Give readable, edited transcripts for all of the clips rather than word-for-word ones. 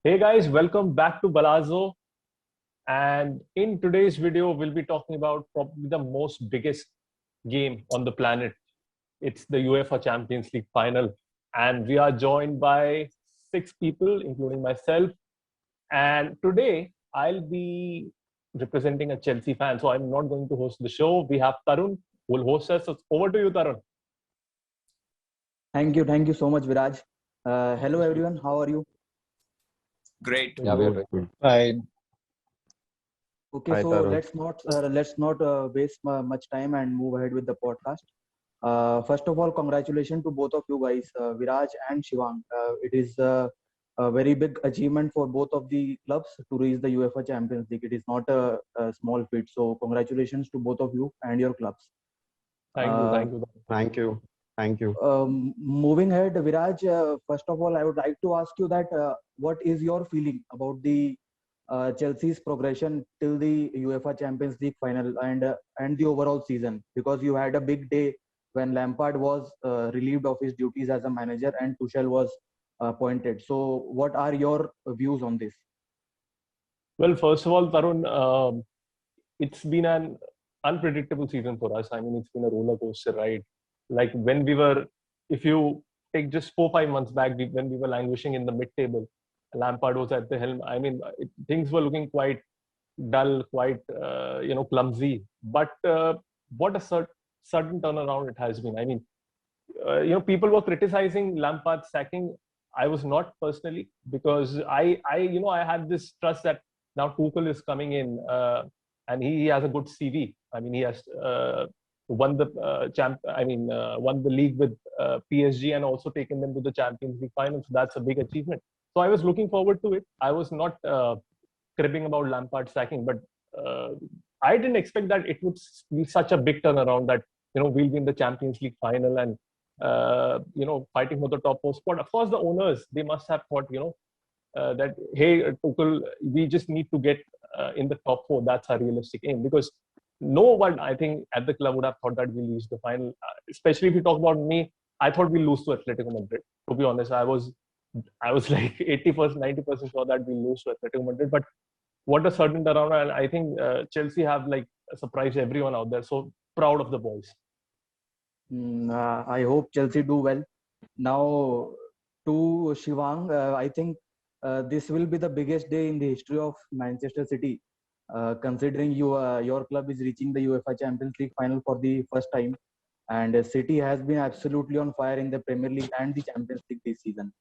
Hey guys, welcome back to Balazzo. And in today's video, we'll be talking about probably the most biggest game on the planet. It's the UEFA Champions League final. And we are joined by six people, including myself. And today, I'll be representing a Chelsea fan. So I'm not going to host the show. We have Tarun who will host us. So over to you, Tarun. Thank you so much, Viraj. Hello, everyone. How are you? Great. We're Yeah, we're good. good. Fine. Okay, Hi, so Tarun. let's not waste much time and move ahead with the podcast. First of all, congratulations to both of you guys, Viraj and Shivang. It is a very big achievement for both of the clubs to reach the UEFA Champions League. It is not a small feat. So, congratulations to both of you and your clubs. Thank you. Uh, Thank you. Thank you. Thank you. Moving ahead, Viraj, first of all, I would like to ask you that what is your feeling about the Chelsea's progression till the UEFA Champions League final and the overall season? Because you had a big day when Lampard was relieved of his duties as a manager and Tuchel was appointed. So, what are your views on this? Well, first of all, Tarun, it's been an unpredictable season for us. I mean, it's been a roller coaster ride. Like when we were, if you take just 4 5 months back, when we were languishing in the mid-table, Lampard was at the helm. I mean, things were looking quite dull, quite clumsy. But what a sudden turnaround it has been. I mean, people were criticizing Lampard's sacking. I was not personally because I had this trust that now Tuchel is coming in and he has a good CV. I mean, he has won the won the league with PSG and also taken them to the Champions League final. So that's a big achievement. So I was looking forward to it. I was not cribbing about Lampard sacking, but uh, I didn't expect that it would be such a big turnaround that we'll be in the Champions League final and fighting for the top four spot. Of course, the owners they must have thought, that hey, Tuchel, we just need to get in the top four. That's our realistic aim because no one, I think, at the club would have thought that we'll lose the final. Especially if you talk about me, I thought we'll lose to Atletico Madrid. To be honest, I was like 80%, 90% sure that we'll lose to Atletico Madrid. But what a sudden turnaround! And I think Chelsea have like surprised everyone out there. So proud of the boys. I hope Chelsea do well. Now, to Shivang, I think this will be the biggest day in the history of Manchester City, considering your club is reaching the UEFA Champions League final for the first time, and City has been absolutely on fire in the Premier League and the Champions League this season.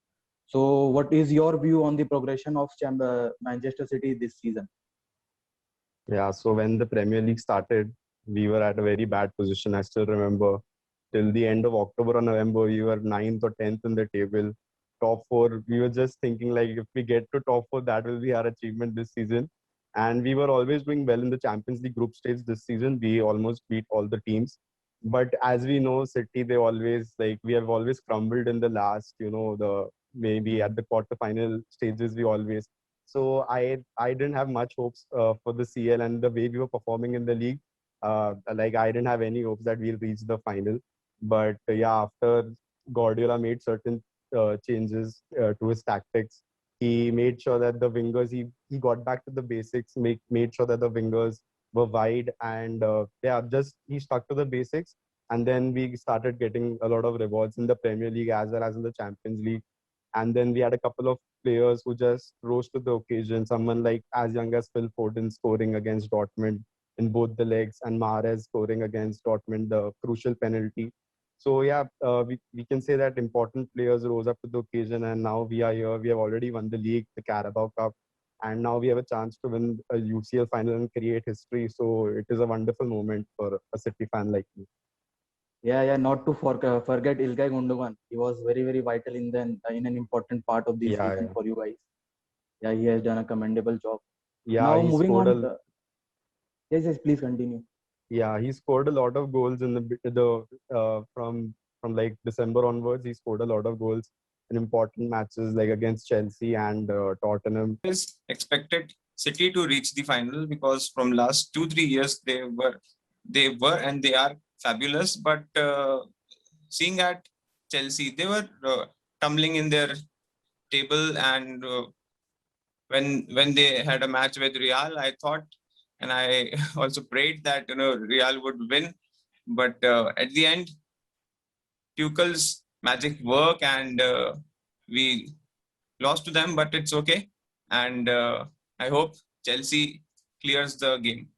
So, what is your view on the progression of Manchester City this season? Yeah, so when the Premier League started, we were at a very bad position. I still remember till the end of October or November, we were ninth or 10th in the table. Top four, we were just thinking like if we get to top four, that will be our achievement this season. And we were always doing well in the Champions League group stage this season. We almost beat all the teams. But as we know, City, they always we have always crumbled in the last, the maybe at the quarterfinal stages, we always. So I didn't have much hopes for the CL and the way we were performing in the league. I didn't have any hopes that we'll reach the final. But yeah, after Guardiola made certain changes to his tactics, he made sure that the wingers he got back to the basics, made sure that the wingers were wide and just he stuck to the basics. And then we started getting a lot of rewards in the Premier League as well as in the Champions League. And then we had a couple of players who just rose to the occasion. Someone like as young as Phil Foden scoring against Dortmund in both the legs, and Mahrez scoring against Dortmund the crucial penalty. So yeah, we can say that important players rose up to the occasion, and now we are here. We have already won the league, the Carabao Cup, and now we have a chance to win a UCL final and create history. So it is a wonderful moment for a City fan like me. Yeah, not to forget Ilkay Gundogan. He was very, very vital in an important part of this Yeah, season yeah, for you guys. Yeah, he has done a commendable job. yeah. Now He moving scored on. a Yes, please continue. Yeah, he scored a lot of goals in the from like December onwards. He scored a lot of goals in important matches like against Chelsea and Tottenham. Is expected City to reach the final because from last 2 3 years they were and they are fabulous. But seeing at Chelsea, they were tumbling in their table and when they had a match with Real, I thought, and I also prayed that Real would win. But at the end, Tuchel's magic work, and we lost to them. But it's okay, and I hope Chelsea clears the game.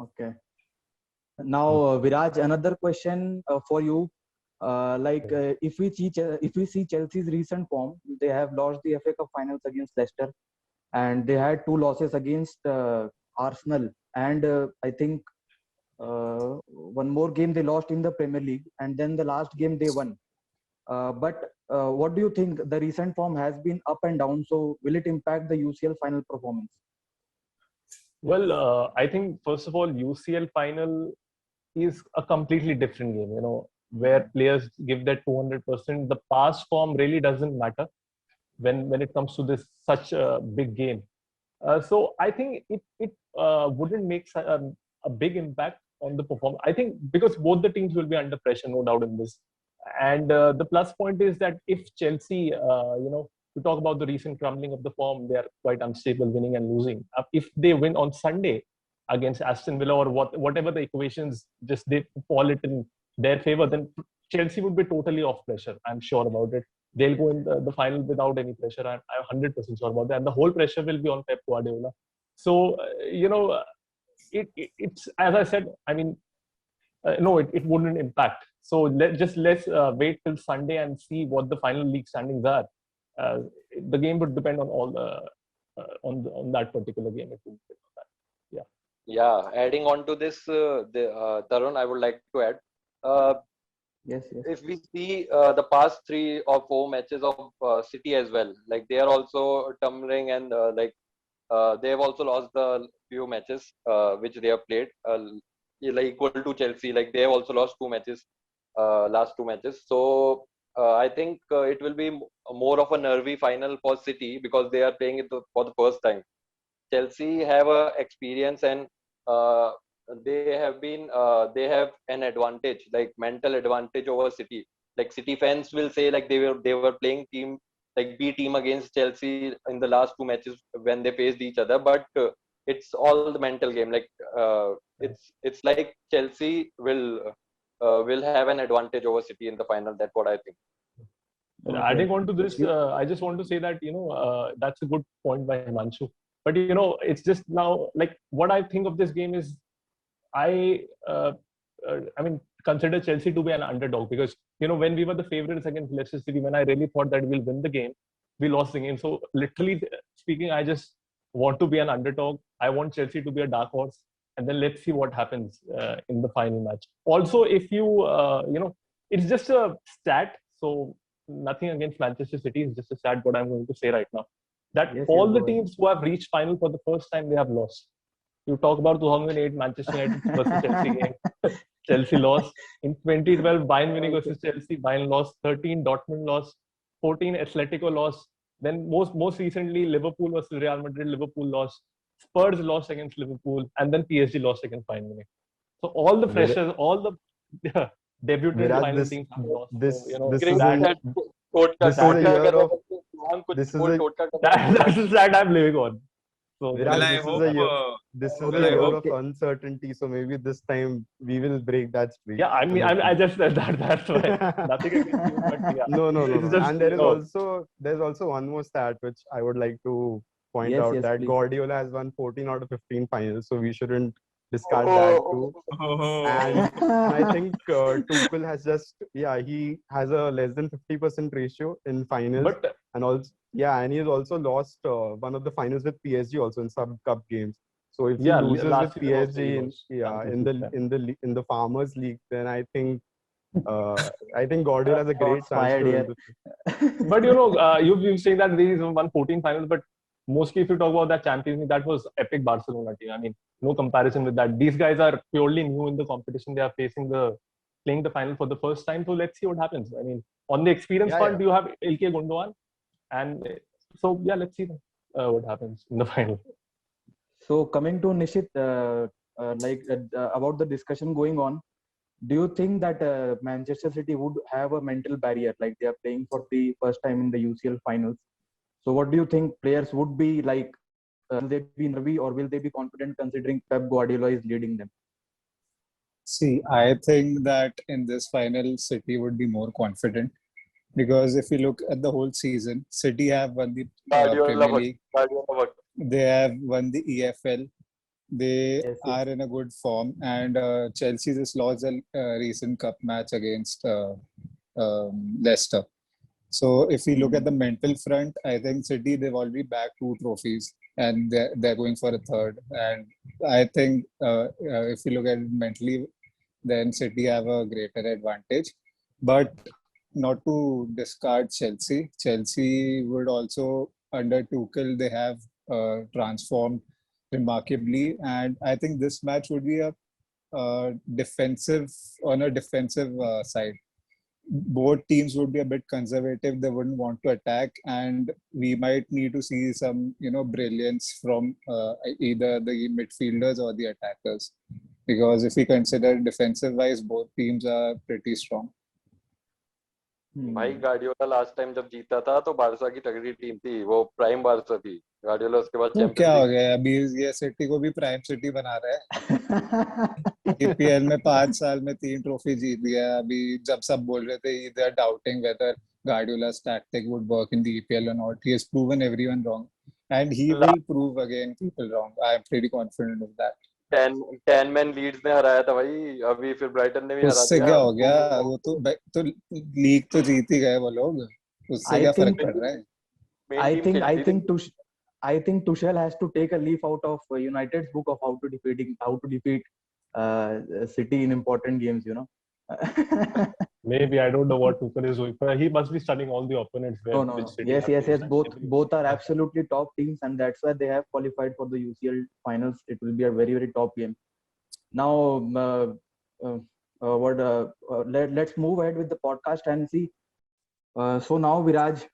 Okay. Now, Viraj, another question for you. If we see Chelsea's recent form, they have lost the FA Cup finals against Leicester, and they had 2 losses against Arsenal, and I think one more game they lost in the Premier League, and then the last game they won. But what do you think? The recent form has been up and down, so will it impact the UCL final performance? Well, I think first of all, UCL final is a completely different game. Where players give their 200%. The past form really doesn't matter when it comes to this such a big game. So I think it wouldn't make a big impact on the performance. I think because both the teams will be under pressure, no doubt in this. And the plus point is that if Chelsea, to talk about the recent crumbling of the form, they are quite unstable, winning and losing. If they win on Sunday against Aston Villa or whatever the equations just they fall it in their favor, then Chelsea would be totally off pressure. I'm sure about it. They'll go in the final without any pressure. I'm 100% sure about that. And the whole pressure will be on Pep Guardiola. So, it's as I said, I mean, no, it wouldn't impact. So let's wait till Sunday and see what the final league standings are. The game would depend on all on that particular game. It would depend on that. Yeah. Yeah. Adding on to this, Tarun, I would like to add. Yes. If we see the past 3 or 4 matches of City as well, like they are also tumbling, and they have also lost the few matches which they have played, like equal to Chelsea. Like they have also lost 2 matches, last 2 matches. So I think it will be more of a nervy final for City because they are playing it for the first time. Chelsea have a experience, and they have an advantage, like mental advantage over City. Like City fans will say like they were playing B team against Chelsea in the last 2 matches when they faced each other, but it's all the mental game. Like it's like Chelsea will have an advantage over City in the final. That's what I think. Okay. Adding on to this, I just want to say that that's a good point by Himanshu. But it's just now like what I think of this game is I mean consider Chelsea to be an underdog because when we were the favorites against Leicester City, when I really thought that we'll win the game, we lost the game. So literally speaking, I just want to be an underdog. I want Chelsea to be a dark horse, and then let's see what happens in the final match. Also, if it's just a stat, so nothing against Manchester City. It's just a stat what I'm going to say right now. That all the teams who have reached final for the first time, they have lost. You talk about 2008 Manchester United versus Chelsea game. Chelsea lost. In 2012, Bayern Munich versus Chelsea, Bayern lost. 13, Dortmund lost. 14, Atletico lost. Then most recently, Liverpool versus Real Madrid, Liverpool lost. Spurs lost against Liverpool. And then PSG lost against Bayern Munich. So all the freshers, all the debutant final teams have lost. This is that I'm living on. So Viraj, this is a year of uncertainty. So maybe this time we will break that streak. Yeah, I mean, I just said that. That's why. Nothing against you, but yeah. No. And there's also one more stat which I would like to point out that please. Guardiola has won 14 out of 15 finals. So we shouldn't discard that too. And I think Tuchel has he has a less than 50% ratio in finals, and he has also lost one of the finals with PSG also in some cup games. So if he loses with PSG in the Farmers League, then I think Guardiola has a great chance. But you've saying that he's won 14 finals, but mostly if you talk about that Champions League, that was epic Barcelona team. I mean, no comparison with that. These guys are purely new in the competition. They are playing the final for the first time. So let's see what happens. I mean, on the experience front, you have Ilkay Gundogan. And so, let's see what happens in the final. So coming to Nishit, about the discussion going on, do you think that Manchester City would have a mental barrier, like they are playing for the first time in the UCL finals? So what do you think players would be like? Will they be nervy or will they be confident considering Pep Guardiola is leading them? See, I think that in this final, City would be more confident because if you look at the whole season, City have won the Guardiola Premier work. League, Guardiola work. they have won the EFL, they Yes, are in a good form, and Chelsea just lost a recent cup match against Leicester. So if we look at the mental front, I think City they've already bagged 2 trophies and they're going for a third. And I think if you look at it mentally, then City have a greater advantage. But not to discard Chelsea. Chelsea would also under Tuchel they have transformed remarkably, and I think this match would be a defensive on a defensive side. Both teams would be a bit conservative. They wouldn't want to attack, and we might need to see some, brilliance from either the midfielders or the attackers. Because if we consider defensive-wise, both teams are pretty strong. भाई Guardiola last time जब जीता था तो Barça की तगड़ी team थी, वो prime Barça थी। गार्डियोला उसके बाद तो क्या हो चैंपियंस गया अभी ये सिटी को भी प्राइम सिटी बना रहा है। ईपीएल में 5 साल में 3 ट्रॉफी जीत गया। अभी जब सब बोल रहे थे they are doubting whether Guardiola's tactic would work in the EPL or not, he has proven everyone wrong, and he will prove again people wrong. I am pretty confident of that. 10 man Leeds ने हराया था भाई, अभी फिर Brighton ने भी हरा उससे दिया। क्या हो गया, वो तो लीग तो जीत ही गए वो लोग, उससे क्या फर्क पड़ रहा है। I think Tuchel has to take a leaf out of United's book of how to defeat City in important games, Maybe I don't know what Tuchel is doing, but he must be studying all the opponents. No. Yes. Both are absolutely top teams, and that's why they have qualified for the UCL finals. It will be a very, very top game. Now, let's move ahead with the podcast and see. So now, Viraj,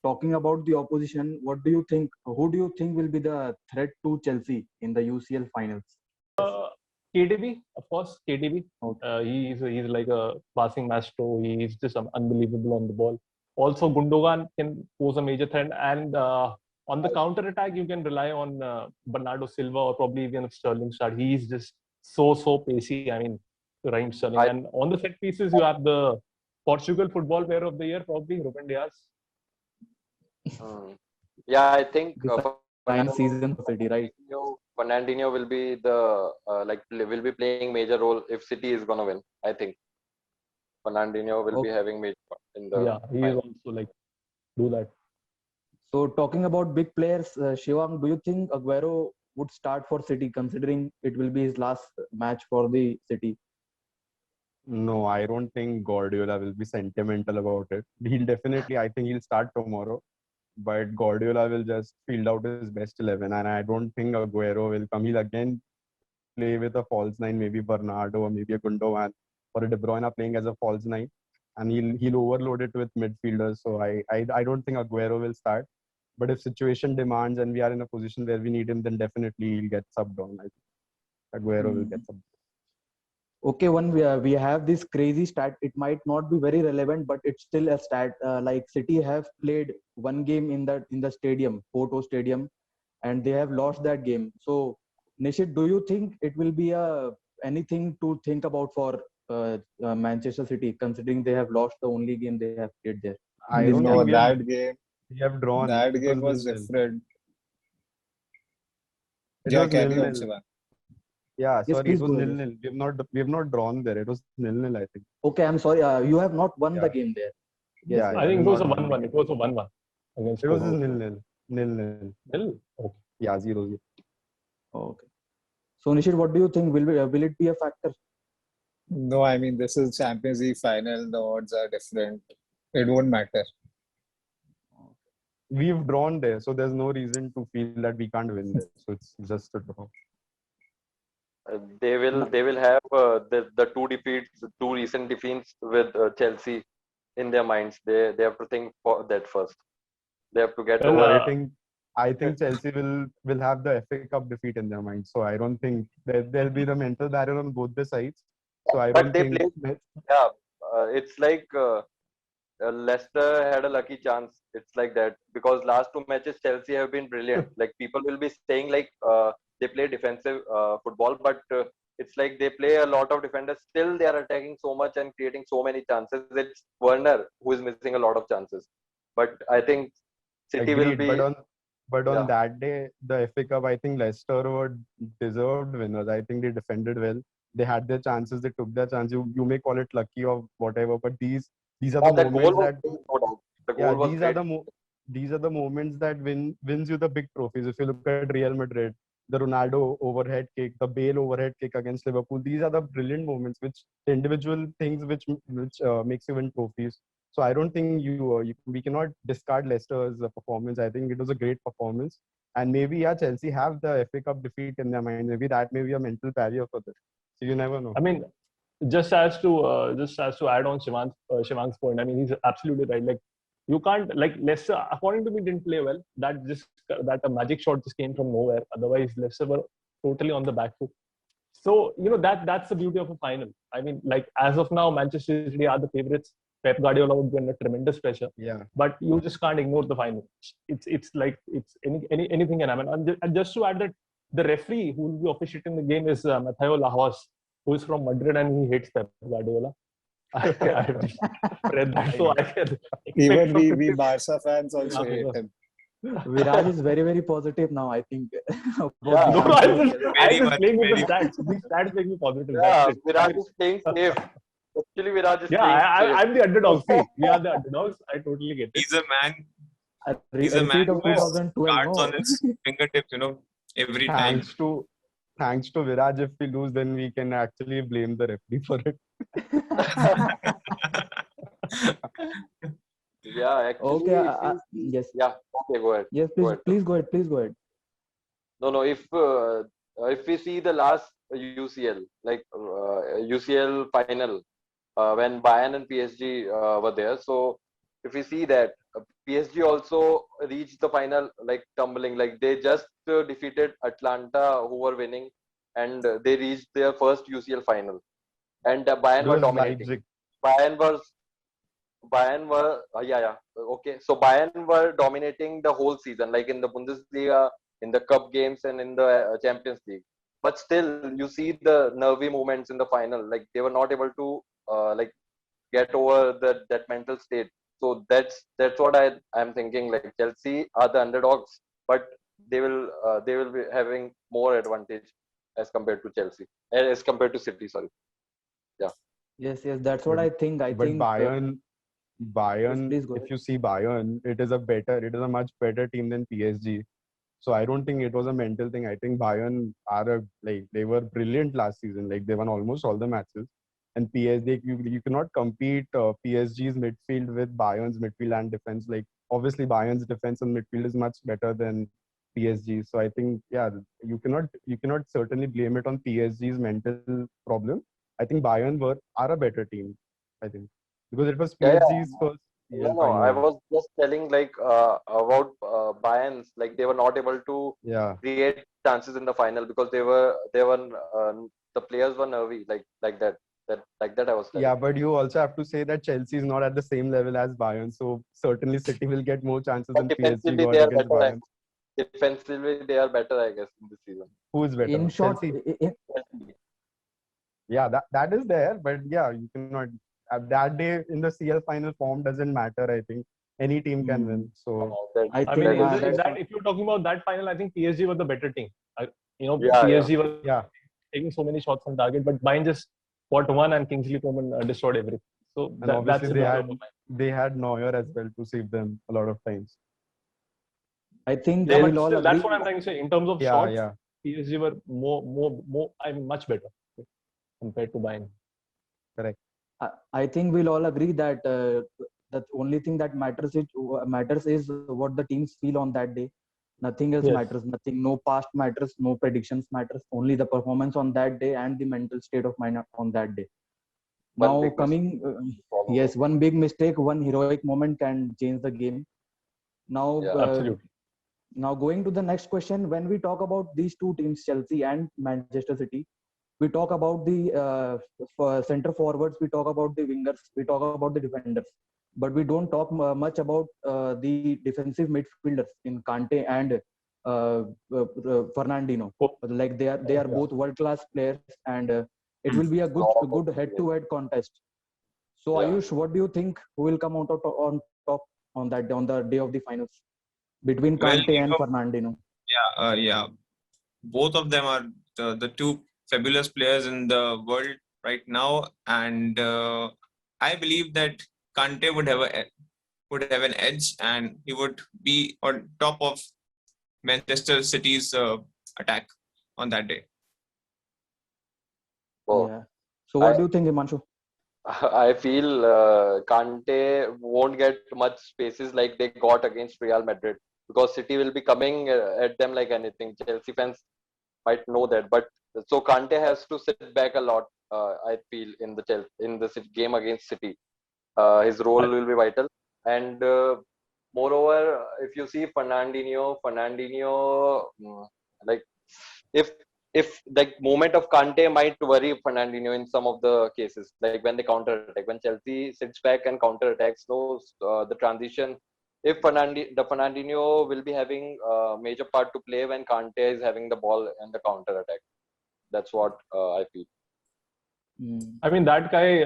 talking about the opposition, what do you think? Who do you think will be the threat to Chelsea in the UCL finals? KDB, of course, KDB. Okay. He's like a passing maestro. He's just unbelievable on the ball. Also, Gundogan can pose a major threat. And on the counter attack, you can rely on Bernardo Silva or probably even Sterling start. He's just so pacey. I mean, Raheem Sterling. And on the set pieces, you have the Portugal Football Player of the Year, probably Ruben Dias. Yeah, I think Fine season for City, right? Fernandinho will be will be playing major role if City is gonna win. I think Fernandinho will be having major in the. Yeah, he is also do that. So talking about big players, Shivang, do you think Aguero would start for City considering it will be his last match for the City? No, I don't think Guardiola will be sentimental about it. I think he'll start tomorrow. But Guardiola will just field out his best 11, and I don't think Aguero will come. He'll again play with a false 9, maybe Bernardo or maybe a Gundogan or a De Bruyne playing as a false 9, and he'll overload it with midfielders. So I don't think Aguero will start. But if situation demands and we are in a position where we need him, then definitely he'll get subbed on. I think Aguero will get subbed. Okay, when we have this crazy stat, it might not be very relevant, but it's still a stat. Like City have played one game in the stadium, Porto Stadium, and they have lost that game. So, Nishit, do you think it will be anything to think about for Manchester City, considering they have lost the only game they have played there? I don't know think that game. We have drawn. That game was different. It Yeah, was carry on, 0-0. Shiva. Yeah, Yes, sorry, please it was go ahead. 0-0. We have not drawn there. It was 0-0, I think. Okay, I'm sorry. You have not won the game there. Yes, Yeah, I think it we was a have not 1-1. won. It was a 1-1 against It was Porto. 0-0. 0-0. Okay. Yeah, 0-0. Okay. So, Nishit, what do you think? Will it be a factor? No, I mean, this is Champions League final. The odds are different. It won't matter. We've drawn there, so there's no reason to feel that we can't win there. So it's just a draw. They will have the two recent defeats with Chelsea in their minds. They have to think for that first. They have to get Well, over. I think Chelsea will have the FA Cup defeat in their mind. So I don't think there'll be the mental barrier on both the sides. So I But don't they think. play. Yeah, it's like Leicester had a lucky chance. It's like that because last two matches Chelsea have been brilliant. Like people will be saying like they play defensive football, but it's like they play a lot of defenders. Still, they are attacking so much and creating so many chances. It's Werner who is missing a lot of chances. But I think City will Agreed. be. But Yeah. on that day, the FA Cup, I think Leicester were deserved winners. I think they defended well. They had their chances. They took their chance. You may call it lucky or whatever, but these are the That goal moments was that great, no doubt. The yeah goal was these are great. these are the moments that wins you the big trophies. If you look at Real Madrid, the Ronaldo overhead kick, the Bale overhead kick against Liverpool, these are the brilliant moments, which individual things which makes you win trophies. So I don't think we cannot discard Leicester's performance. I think it was a great performance, and maybe Chelsea have the FA Cup defeat in their mind. Maybe that may be a mental barrier for them. So you never know. I mean, just as to add on Shivang's point, I mean, he's absolutely right. Like, you can't, like, Leicester, according to me, didn't play well. That a magic shot just came from nowhere. Otherwise, Leicester were totally on the back foot. So that's the beauty of a final. I mean, like, as of now, Manchester City are the favorites. Pep Guardiola would be under tremendous pressure, Yeah. but you just can't ignore the final. It's anything can happen. And just to add that the referee who will be officiating the game is Mateo Lahoz, who is from Madrid and he hates Pep Guardiola. I just read that, so I can expect Even from we Barca fans also Yeah. hate him. Viraj is very, very positive now, I think. about Yeah. the No, chances. Very I'm just much, playing with the very stats. These stats make me positive. Yeah, That's it. Viraj is playing safe. Actually, Viraj is Yeah, playing safe. I'm the underdog. See, we are the underdogs. I totally get it. He's a man. A He's a man repeat who of has 2012, cards no? on his fingertips. Every time. Thanks to Viraj, if we lose, then we can actually blame the referee for it. Yeah, actually, Okay, if you yes, yeah, okay, go ahead. yes, Go ahead. please go ahead, please go ahead. No, if we see the last UCL, like UCL final, when Bayern and PSG were there, so if we see that PSG also reached the final like tumbling, like they just defeated Atlanta who were winning, and they reached their first UCL final, and Bayern It were was dominating. Leipzig. Bayern was Bayern were yeah, okay. So Bayern were dominating the whole season, like in the Bundesliga, in the cup games, and in the Champions League. But still, you see the nervy moments in the final. Like they were not able to like get over that mental state. So that's what I'm thinking. Like Chelsea are the underdogs, but they will be having more advantage as compared to Chelsea, as compared to City. Sorry. Yeah. Yes, yes, that's what But I think. I but think, Bayern, please go if ahead. you see Bayern, it is a much better team than PSG. So I don't think it was a mental thing. I think Bayern they were brilliant last season. Like they won almost all the matches. And PSG, you cannot compete PSG's midfield with Bayern's midfield and defense. Like obviously Bayern's defense and midfield is much better than PSG. So I think you cannot certainly blame it on PSG's mental problem. I think are a better team. I think because it was Yeah, PSG's first no, real no. I final. was just telling like about Bayern's, like they were not able to Yeah. create chances in the final because they were the players were nervy, like that. Like that I was Yeah, telling. but you also have to say that Chelsea is not at the same level as Bayern. So certainly City will get more chances But than PSG defensively got they are against better. Bayern. Defensively they are better, I guess, in this season. Who is better? In short, Chelsea. Chelsea. Yeah, that is there, but yeah, you cannot. At that day in the CL final, form doesn't matter. I think any team can win. So That, I I think mean, that is that's if you're talking about that final, I think PSG was the better team. yeah. PSG was yeah, taking so many shots on target, but Bayern just got one and Kingsley Coman destroyed everything. So and that's obviously the they beauty had of the Bayern. they had Neuer as well to save them a lot of times. I think Yeah, we'll but all still, that's agree. what I'm trying to say. In terms of Yeah, shots, yeah, PSG were much better compared to Bayern. correct. I think we'll all agree that the only thing that matters is what the teams feel on that day. Nothing else Yes. matters. Nothing. No past matters. No predictions matters. Only the performance on that day and the mental state of mind on that day. One Now big coming, problem. yes, one big mistake, one heroic moment can change the game. Now, Yeah. Absolutely. now going to the next question. When we talk about these two teams, Chelsea and Manchester City, we talk about the center forwards, we talk about the wingers, we talk about the defenders. but we don't talk much about the defensive midfielders in Kante and Fernandinho. Like they are Yeah. both world class players, and it will be a good head to head contest. So Yeah. Ayush, what do you think, who will come out on top on the day of the finals between Well, Kante and Fernandinho? yeah, both of them are the two fabulous players in the world right now, and I believe that Kante would have an edge, and he would be on top of Manchester City's attack on that day. Oh, Yeah. So what I- do you think, Himanshu? I feel Kante won't get much spaces like they got against Real Madrid, because City will be coming at them like anything. Chelsea fans might know that, but so Kante has to sit back a lot. I feel in the game against City, his role will be vital. And moreover, if you see Fernandinho, like if like moment of Kante might worry Fernandinho in some of the cases, like when they counter attack, when Chelsea sits back and counter attacks, so the transition. If Fernandinho will be having a major part to play when Kante is having the ball and the counter attack. That's what I feel. I mean, that guy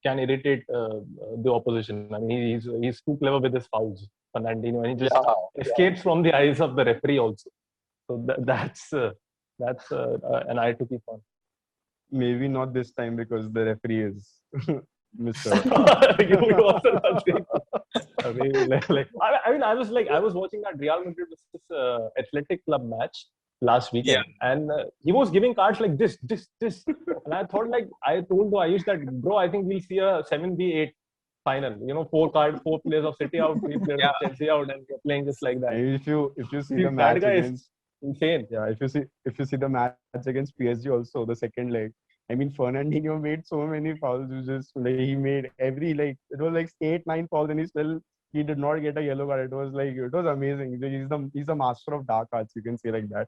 can irritate the opposition. I mean, he's too clever with his fouls, Fernandinho, and he just Yeah, escapes from the eyes of the referee also. So that's an eye to keep on. Maybe not this time because the referee is Mr. You also not saying. I mean, I was watching that Real Madrid versus Athletic Club match last weekend, and he was giving cards like this, and I thought, like, I told Ayush that, bro, I think we'll see a 7v8 final. You know, four players of City out, 3 players of Chelsea out, and we're playing just like that. And if you see the That match guy is against insane. if you see the match against PSG also, the second leg, I mean, Fernandinho made so many fouls. It was just like he made every, like, it was like 8-9 fouls, and he did not get a yellow card. It was amazing. He's the master of dark arts, you can say like that.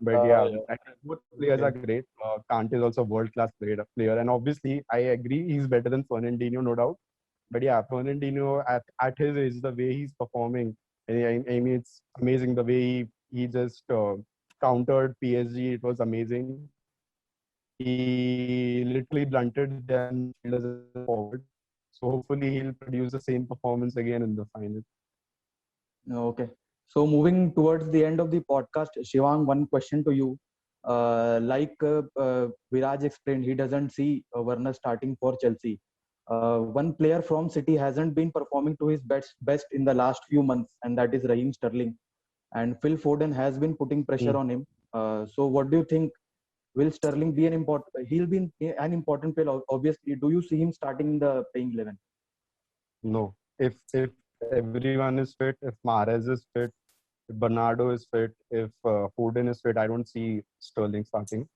But yeah. I think both players are great. Kante is also a world class player, and obviously I agree he's better than Fernandinho, no doubt. But yeah, Fernandinho at his age, the way he's performing, I mean, it's amazing the way he just countered PSG. It was amazing. He literally blunted their midfielders forward. So hopefully he'll produce the same performance again in the final. Okay. So moving towards the end of the podcast, Shivang, one question to you. Viraj explained, he doesn't see Werner starting for Chelsea. One player from City hasn't been performing to his best in the last few months, and that is Raheem Sterling. And Phil Foden has been putting pressure on him. So what do you think? Will Sterling be an important? He'll be an important player. Obviously, do you see him starting in the playing 11? No. If everyone is fit, if Mahrez is fit, if Bernardo is fit, if Foden is fit, I don't see Sterling starting.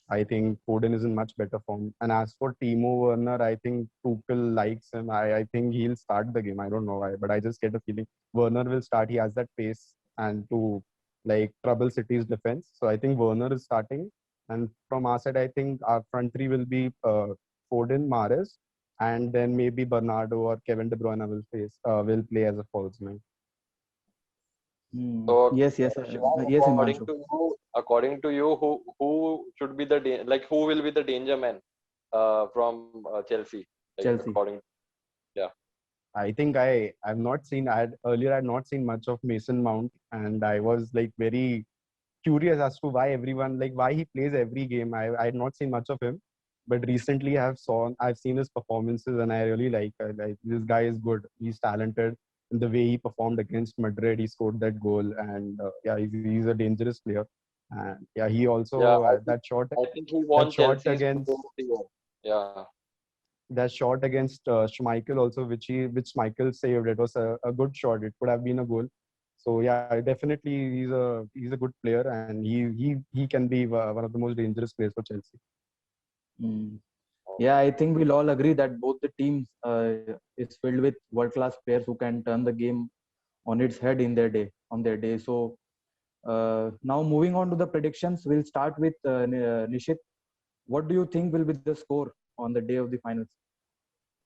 I think Foden is in much better form. And as for Timo Werner, I think Tuchel likes him. I think he'll start the game. I don't know why, but I just get a feeling Werner will start. He has that pace and to like trouble City's defense. So I think Werner is starting. And from our side, I think our front three will be Foden, Mahrez, and then maybe Bernardo or Kevin De Bruyne will play as a false nine. So Yes, Shivang, Himanshu. according to you, who should be who will be the danger man from Chelsea? Chelsea. According, I think I've not seen. I had not seen much of Mason Mount, and I was like very curious as to why he plays every game. I had not seen much of him, but recently I've seen his performances, and I really like this guy is good. He's talented. In the way he performed against Madrid, he scored that goal, and he's a dangerous player. And yeah, he also that shot I think he won Chelsea's against yeah. that shot against Schmeichel also, which Schmeichel saved. It was a good shot. It could have been a goal. So yeah, definitely he's a good player, and he can be one of the most dangerous players for Chelsea. Yeah, I think we'll all agree that both the teams is filled with world-class players who can turn the game on its head on their day. So now moving on to the predictions, we'll start with Nishit. What do you think will be the score on the day of the finals?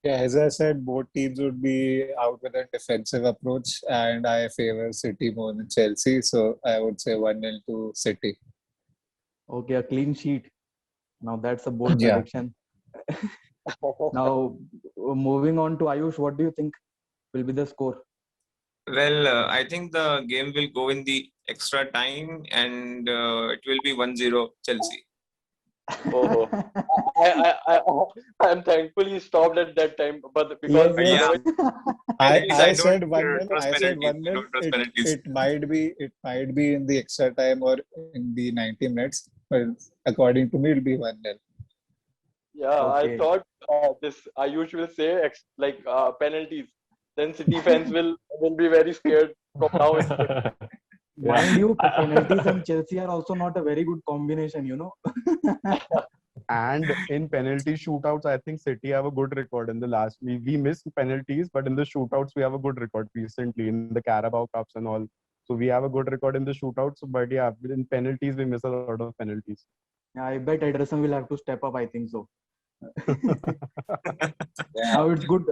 Yeah, as I said, both teams would be out with a defensive approach, and I favor City more than Chelsea. So I would say 1-0 to City. Okay, a clean sheet. Now that's a bold Yeah. prediction. Now, moving on to Ayush, what do you think will be the score? Well, I think the game will go in the extra time, and it will be 1-0 Chelsea. Oh, I'm thankfully stopped at that time, but because Yes, Yeah. Penalties, I I said don't 1-0. trust I said penalties. I 1-0. don't trust penalties. It might be in the extra time or in the 90 minutes, but according to me, it'll be 1-0. yeah, I Okay. thought this I usually say penalties. Then City fans will be very scared from now itself. Mind you, I- penalties and Chelsea are also not a very good combination, you know. And in penalty shootouts, I think City have a good record in the last. We missed penalties, but in the shootouts, we have a good record recently in the Carabao Cups and all. So we have a good record in the shootouts. But yeah, in penalties, we miss a lot of penalties. Yeah, I bet Ederson will have to step up. I think so. Now it's good.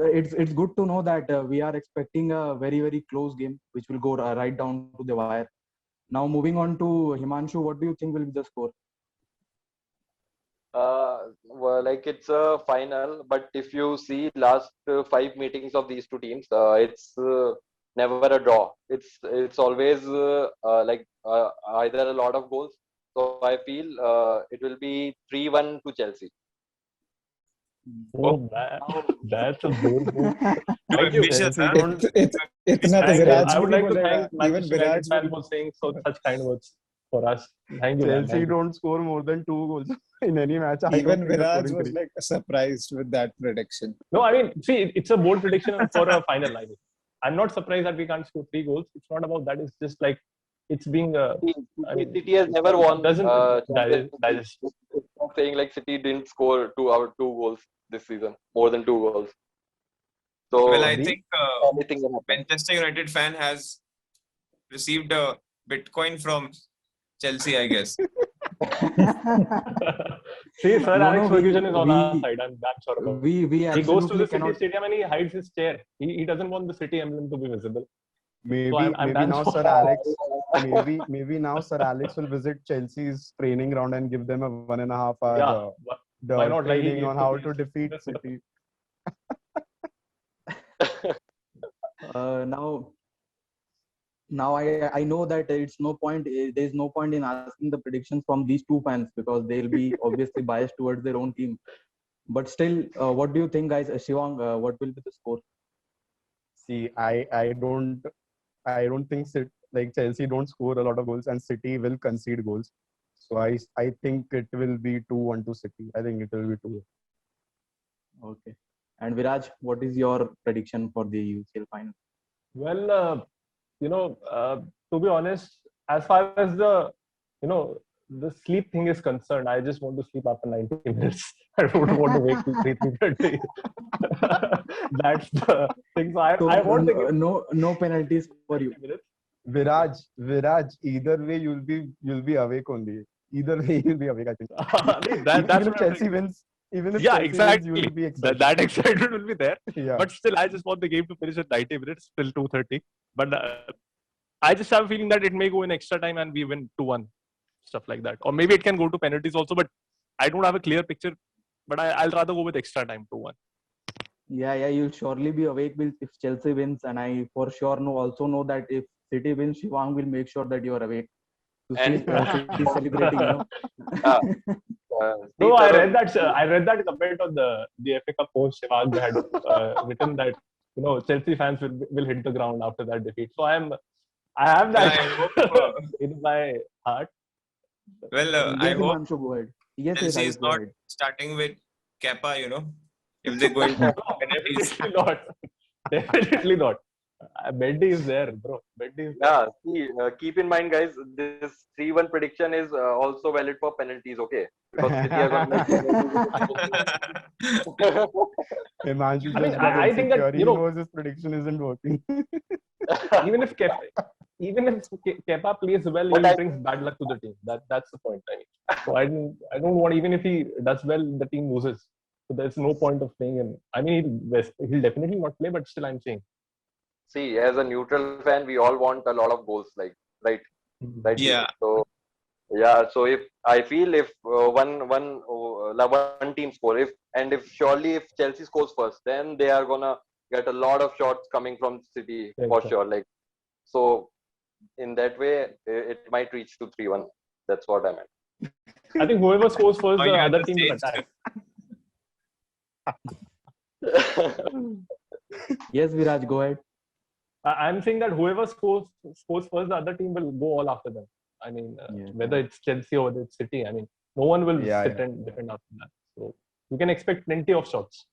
It's good to know that we are expecting a very close game, which will go right down to the wire. Now moving on to Himanshu, what do you think will be the score? Well, like it's a final, but if you see last 5 meetings of these two teams, it's never a draw. It's always either a lot of goals. So I feel it will be 3-1 to Chelsea. Oh, that's a bold move. Too Thank you. ambitious, Chelsea huh? don't. इतना तो Thank you. Virat I would भी नहीं like to बोलेगा. thank Even Manchester United Virat fan will. for saying such kind words for us. Thank you, man. Chelsea Thank you. don't score more than 2 goals in any match. I don't Even think they're Virat scoring was 3. like surprised with that prediction. No, I mean, see, it's a bold prediction for a final. I mean, I'm not surprised that we can't score 3 goals. It's not about that. It's just like it's being. I mean, City has never won. Doesn't Champions League. digest. It's not saying like City didn't score 2 goals this season, more than 2 goals. So Well, I the- think anything can happen. Manchester United fan has received a Bitcoin from Chelsea, I guess. See, Sir No, Alex no, Ferguson is on our we- side. I'm damn sure about it. we He goes to absolutely the City cannot. Stadium and he hides his chair. He doesn't want the City emblem to be visible. Maybe I'm maybe damn now sure. Sir Alex maybe now Sir Alex will visit Chelsea's training ground and give them a 1.5 hour Yeah, why not? Like, he training gave on to how PSG. to defeat That's enough. City. Now I know that it's no point. There's no point in asking the predictions from these two fans because they'll be obviously biased towards their own team. But still, what do you think, guys? Shivang, what will be the score? See, I don't think like Chelsea don't score a lot of goals and City will concede goals. So I think it will be 2-1 to City. I think it will be 2. Okay. And Viraj, what is your prediction for the UCL final? Well, to be honest, as far as the sleep thing is concerned, I just want to sleep after 90 minutes. I don't want to wake till 3:30. That's the thing. So So, I want the game no penalties for you. 90 minutes. Viraj, either way you'll be awake only. Either way you'll be awake, I think. That's Even if what I'm Chelsea thinking. wins, even if Yeah, Chelsea exactly. wins, you'll be excited. That excitement will be there. Yeah. But still, I just want the game to finish at 90 minutes till 2:30. But I just have a feeling that it may go in extra time and we win 2-1, stuff like that. Or maybe it can go to penalties also. But I don't have a clear picture. But I'll rather go with extra time 2-1. Yeah, you'll surely be awake if Chelsea wins, and I for sure also know that if City wins, Shivang will make sure that you are awake to see And- City celebrating. You know. No, I read that. I read that comment on the FA Cup post. Shivang had written that Chelsea fans will hit the ground after that defeat. So I have Well, that I hope, in my heart. well, I Yes, hope Himanshu, go ahead. Yes, Chelsea Ayush, is go not ahead. starting with Kepa, if they go into penalties. Definitely not. Definitely not. Mendy is there, bro. Mendy is there. Yeah, see, keep in mind, guys, this 3-1 prediction is also valid for penalties, okay? Because City are going to Himanshu I mean, just got I think that, insecure. He knows his prediction isn't working. Even if Kepa plays well, But he I- brings bad luck to the team. That's the point. I mean, so I don't want, even if he does well, the team loses. So there's no point of playing him. I mean, he'll definitely not play, but still, I'm saying. See, as a neutral fan, we all want a lot of goals, like, right? Right. Yeah. So yeah. So if I feel if one team score, if surely if Chelsea scores first, then they are gonna get a lot of shots coming from City for Exactly. sure. Like, so in that way, it might reach to 3-1. That's what I meant. I think whoever scores first, Oh, the you had other the team will stage. attack. Yes, Viraj, go ahead. I'm saying that whoever scores first, the other team will go all after them. I mean, Yeah. whether it's Chelsea or whether it's City, I mean, no one will Yeah, sit and defend after that. So you can expect plenty of shots,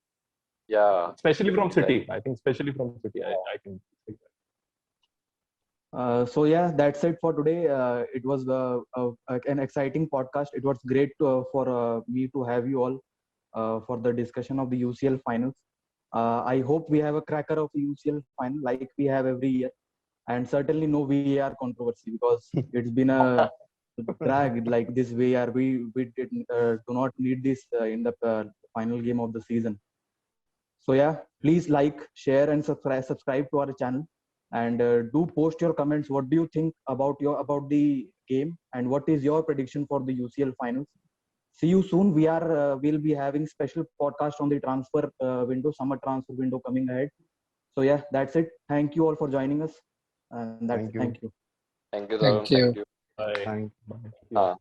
Yeah. especially from City. Exactly. I think, especially from City, I can expect that. So yeah, that's it for today. It was an exciting podcast. It was great for me to have you all for the discussion of the UCL finals. I hope we have a cracker of the UCL final like we have every year, and certainly no VAR controversy because it's been a drag like this VAR. We do not need this in the final game of the season. So yeah, please like, share, and subscribe to our channel, and do post your comments. What do you think about the game, and what is your prediction for the UCL finals? See you soon. We'll be having special podcast on the transfer window, summer transfer window coming ahead. So yeah, that's it. Thank you all for joining us, and that's Thank you. thank you. Thank you, Thank Tarun. you. Thank you. Bye. Thank. Bye.